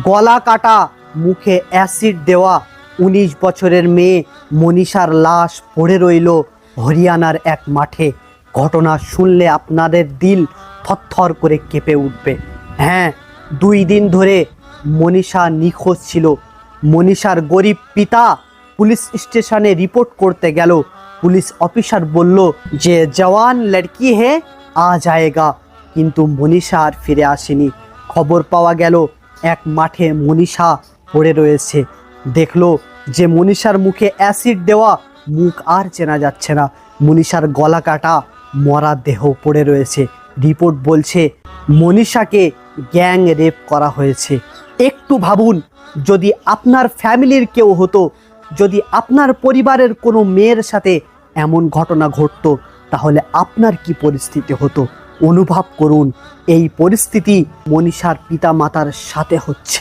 গলা কাটা, মুখে অ্যাসিড দেওয়া ১৯ বছরের মেয়ে মনীষার লাশ পড়ে রইল হরিয়ানার এক মাঠে। ঘটনা শুনলে আপনাদের দিল থরথর করে কেঁপে উঠবে। হ্যাঁ, ২ দিন ধরে মনীষা নিখোঁজ ছিল। মনীষার গরিব পিতা পুলিশ স্টেশনে রিপোর্ট করতে গেল। পুলিশ অফিসার বলল যে জওয়ান লড়কি হে, আ যায়েগা। কিন্তু মনীষা আর ফিরে আসেনি। খবর পাওয়া গেল এক মাঠে মনীষা পড়ে রয়েছে। দেখলো যে মনীষার মুখে অ্যাসিড দেওয়া, মুখ আর চেনা যাচ্ছে না। মনীষার গলা কাটা, মরা দেহ পড়ে রয়েছে। রিপোর্ট বলছে মনীষাকে গ্যাং রেপ করা হয়েছে। একটু ভাবুন, যদি আপনার ফ্যামিলির কেউ হতো, যদি আপনার পরিবারের কোনো মেয়ের সাথে এমন ঘটনা ঘটতো, তাহলে আপনার কি পরিস্থিতি হতো? অনুভব করুন, এই পরিস্থিতি মনীষার পিতা মাতার সাথে হচ্ছে।